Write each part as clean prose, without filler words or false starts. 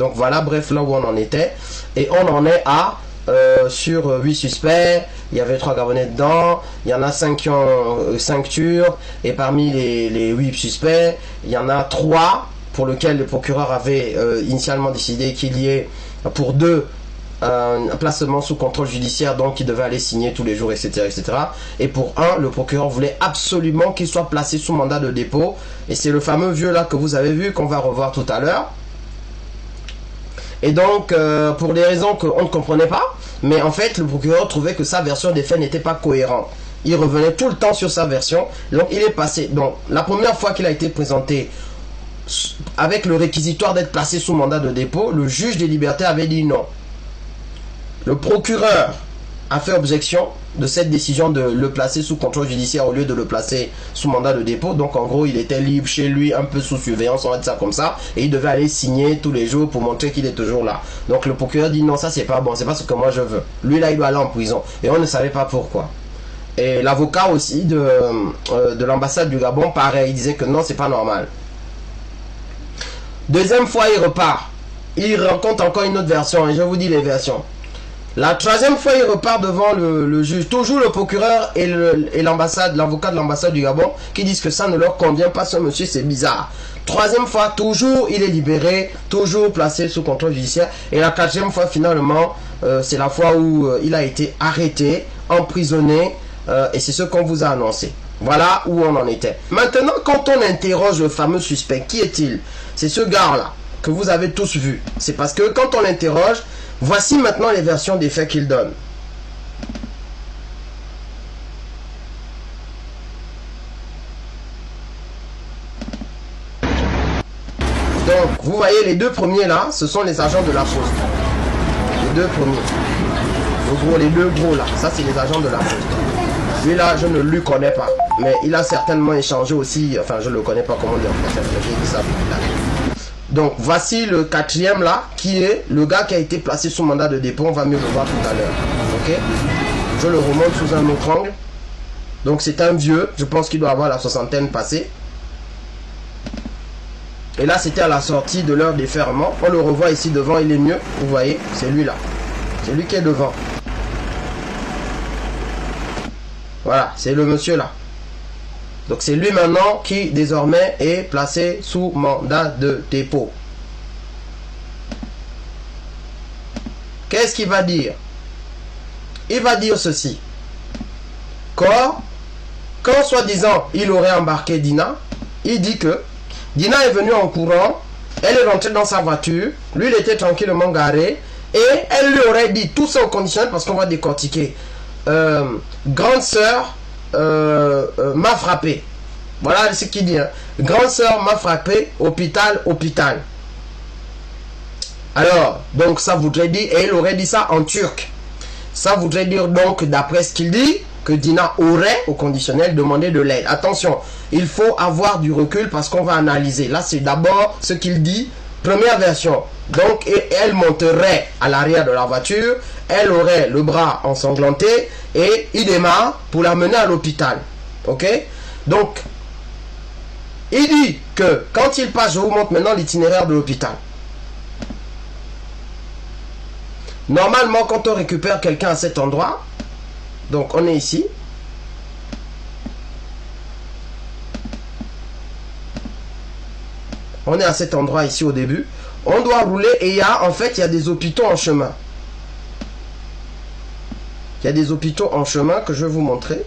Donc voilà, bref, là où on en était. Et on en est à, sur 8 suspects, il y avait 3 Gabonais dedans, il y en a 5 qui ont 5 tueurs, et parmi les 8 suspects, il y en a 3 pour lesquels le procureur avait initialement décidé qu'il y ait pour 2 un placement sous contrôle judiciaire, donc il devait aller signer tous les jours, etc., etc. Et pour un, le procureur voulait absolument qu'il soit placé sous mandat de dépôt, et c'est le fameux vieux là que vous avez vu, qu'on va revoir tout à l'heure. Et donc, pour des raisons qu'on ne comprenait pas, mais en fait, le procureur trouvait que sa version des faits n'était pas cohérente. Il revenait tout le temps sur sa version, donc il est passé. Donc, la première fois qu'il a été présenté avec le réquisitoire d'être placé sous mandat de dépôt, le juge des libertés avait dit non. Le procureur a fait objection de cette décision de le placer sous contrôle judiciaire au lieu de le placer sous mandat de dépôt. Donc en gros, il était libre chez lui, un peu sous surveillance, on va dire ça comme ça, et il devait aller signer tous les jours pour montrer qu'il est toujours là. Donc le procureur dit non, ça c'est pas bon, c'est pas ce que moi je veux. Lui là, il doit aller en prison. Et on ne savait pas pourquoi. Et l'avocat aussi de l'ambassade du Gabon, pareil, il disait que non, c'est pas normal. Deuxième fois, il repart. Il raconte encore une autre version, et je vous dis les versions. La troisième fois, il repart devant le juge. Toujours le procureur et l'ambassade, l'avocat de l'ambassade du Gabon qui disent que ça ne leur convient pas, ce monsieur, c'est bizarre. Troisième fois, toujours il est libéré, toujours placé sous contrôle judiciaire. Et la quatrième fois, finalement, c'est la fois où il a été arrêté, emprisonné, et c'est ce qu'on vous a annoncé. Voilà où on en était. Maintenant, quand on interroge le fameux suspect, qui est-il? C'est ce gars-là que vous avez tous vu. C'est parce que quand on l'interroge, voici maintenant les versions des faits qu'il donne. Donc, vous voyez les deux premiers là, ce sont les agents de la poste. Les deux premiers. Les deux gros là, ça c'est les agents de la poste. Lui là, je ne lui connais pas. Mais il a certainement échangé aussi, enfin je ne le connais pas, comment dire en français, j'ai dit ça. Donc voici le quatrième là, qui est le gars qui a été placé sous mandat de dépôt. On va mieux le voir tout à l'heure. Ok, je le remonte sous un autre angle. Donc c'est un vieux, je pense qu'il doit avoir la soixantaine passée. Et là c'était à la sortie de leur déferment. On le revoit ici devant, il est mieux. Vous voyez, c'est lui là. C'est lui qui est devant. Voilà, c'est le monsieur là. Donc c'est lui maintenant qui désormais est placé sous mandat de dépôt. Qu'est-ce qu'il va dire? Il va dire ceci. Quand soi-disant il aurait embarqué Dina, il dit que Dina est venue en courant, elle est rentrée dans sa voiture, lui il était tranquillement garé, et elle lui aurait dit, tout ça au conditionnel parce qu'on va décortiquer. Grande sœur m'a frappé. Voilà ce qu'il dit. Hein. Grande sœur m'a frappé, hôpital. Alors, donc ça voudrait dire, et il aurait dit ça en turc. Ça voudrait dire donc, d'après ce qu'il dit, que Dina aurait, au conditionnel, demandé de l'aide. Attention, il faut avoir du recul parce qu'on va analyser. Là, c'est d'abord ce qu'il dit. Première version. Donc, elle monterait à l'arrière de la voiture, elle aurait le bras ensanglanté et il démarre pour la mener à l'hôpital. Ok? Donc, il dit que quand il passe, je vous montre maintenant l'itinéraire de l'hôpital. Normalement, quand on récupère quelqu'un à cet endroit, donc on est ici. On est à cet endroit ici au début. On doit rouler et il y a des hôpitaux en chemin. Il y a des hôpitaux en chemin que je vais vous montrer.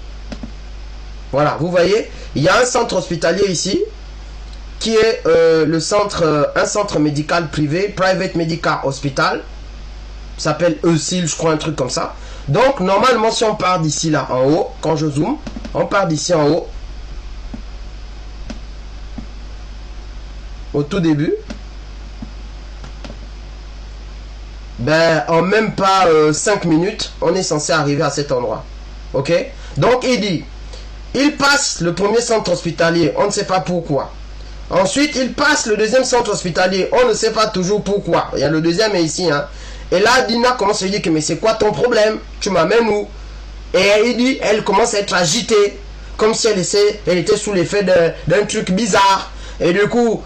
Voilà, vous voyez, il y a un centre hospitalier ici qui est un centre médical privé, Private Medical Hospital. Ça s'appelle ECIL, je crois, un truc comme ça. Donc, normalement, si on part d'ici là, en haut, quand je zoome, on part d'ici en haut, au tout début. Ben, en même pas 5 minutes, on est censé arriver à cet endroit. Ok? Donc, il dit, il passe le premier centre hospitalier, on ne sait pas pourquoi. Ensuite, il passe le deuxième centre hospitalier, on ne sait pas toujours pourquoi. Il y a le deuxième est ici, hein. Et là, Dina commence à lui dire que, mais c'est quoi ton problème? Tu m'amènes où? Et il dit, elle commence à être agitée, comme si elle était sous l'effet d'un truc bizarre. Et du coup,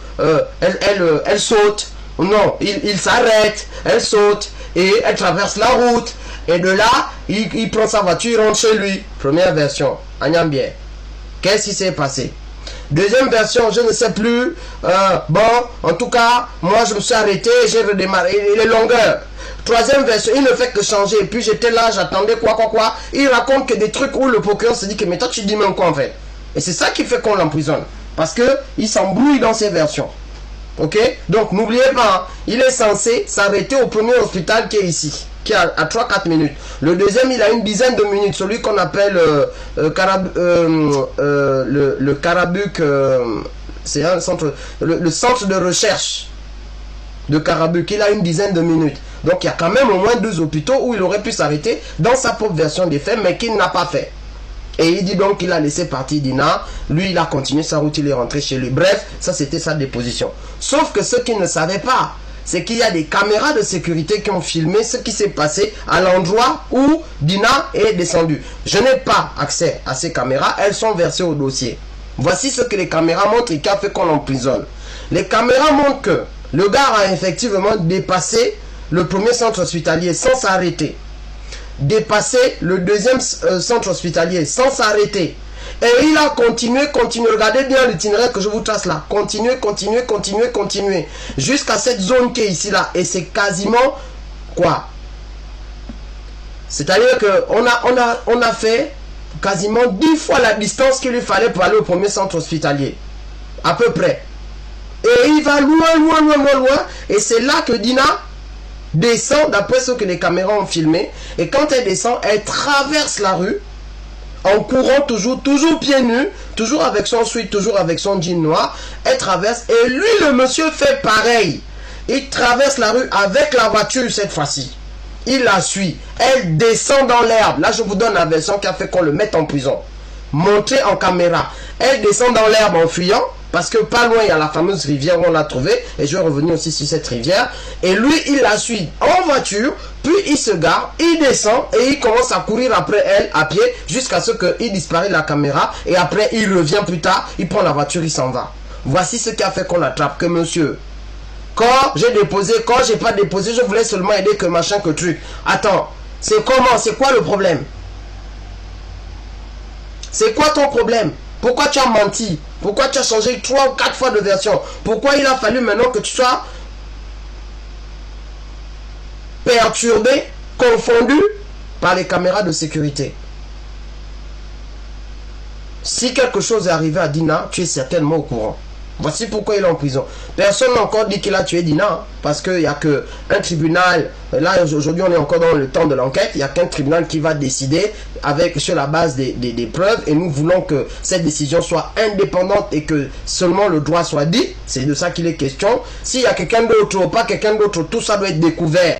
elle saute. Non, il s'arrête, elle saute et elle traverse la route. Et de là, il prend sa voiture, il rentre chez lui. Première version, Agnambie. Qu'est-ce qui s'est passé? Deuxième version, je ne sais plus. Bon, en tout cas, moi je me suis arrêté, j'ai redémarré les longueurs. Troisième version, il ne fait que changer. Et puis j'étais là, j'attendais quoi. Il raconte que des trucs où le procureur se dit que mais toi tu dis même quoi en fait. Et c'est ça qui fait qu'on l'emprisonne. Parce que il s'embrouille dans ses versions. Ok? Donc n'oubliez pas, hein, il est censé s'arrêter au premier hôpital qui est ici, qui est à 3-4 minutes. Le deuxième, il a une dizaine de minutes, celui qu'on appelle le Carabuc, c'est un centre, le centre de recherche de Carabuc, il a une dizaine de minutes. Donc il y a quand même au moins 2 hôpitaux où il aurait pu s'arrêter dans sa propre version des faits, mais qu'il n'a pas fait. Et il dit donc qu'il a laissé partir Dina. Lui, il a continué sa route, il est rentré chez lui. Bref, ça c'était sa déposition. Sauf que ce qu'il ne savait pas, c'est qu'il y a des caméras de sécurité qui ont filmé ce qui s'est passé à l'endroit où Dina est descendue. Je n'ai pas accès à ces caméras, elles sont versées au dossier. Voici ce que les caméras montrent et qui a fait qu'on l'emprisonne. Les caméras montrent que le gars a effectivement dépassé le premier centre hospitalier sans s'arrêter. Dépassé le deuxième centre hospitalier sans s'arrêter. Et il a continué. Regardez bien l'itinéraire que je vous trace là. Continuer. Jusqu'à cette zone qui est ici là. Et c'est quasiment quoi? C'est-à-dire qu'on a fait quasiment 10 fois la distance qu'il lui fallait pour aller au premier centre hospitalier. À peu près. Et il va loin. Et c'est là que Dina descend, d'après ce que les caméras ont filmé. Et quand elle descend, elle traverse la rue en courant toujours pieds nus, toujours avec son sweat, toujours avec son jean noir. Elle traverse et lui, le monsieur, fait pareil. Il traverse la rue avec la voiture cette fois-ci. Il la suit. Elle descend dans l'herbe. Là, je vous donne la version qui a fait qu'on le mette en prison. Montrée en caméra. Elle descend dans l'herbe en fuyant. Parce que pas loin, il y a la fameuse rivière où on l'a trouvée. Et je vais revenir aussi sur cette rivière. Et lui, il la suit en voiture. Puis il se gare, il descend et il commence à courir après elle à pied. Jusqu'à ce qu'il disparaisse de la caméra. Et après, il revient plus tard. Il prend la voiture, il s'en va. Voici ce qui a fait qu'on l'attrape. Que monsieur, quand j'ai déposé, quand j'ai pas déposé, je voulais seulement aider que machin, que truc. Attends, c'est comment? C'est quoi le problème? C'est quoi ton problème? Pourquoi tu as menti? Pourquoi tu as changé 3 ou 4 fois de version? Pourquoi il a fallu maintenant que tu sois perturbé, confondu par les caméras de sécurité? Si quelque chose est arrivé à Dina, tu es certainement au courant. Voici pourquoi il est en prison. Personne n'a encore dit qu'il a tué Dina, parce qu'il n'y a qu'un tribunal. Là, aujourd'hui, on est encore dans le temps de l'enquête. Il n'y a qu'un tribunal qui va décider sur la base des preuves. Et nous voulons que cette décision soit indépendante et que seulement le droit soit dit. C'est de ça qu'il est question. S'il y a quelqu'un d'autre ou pas quelqu'un d'autre, tout ça doit être découvert.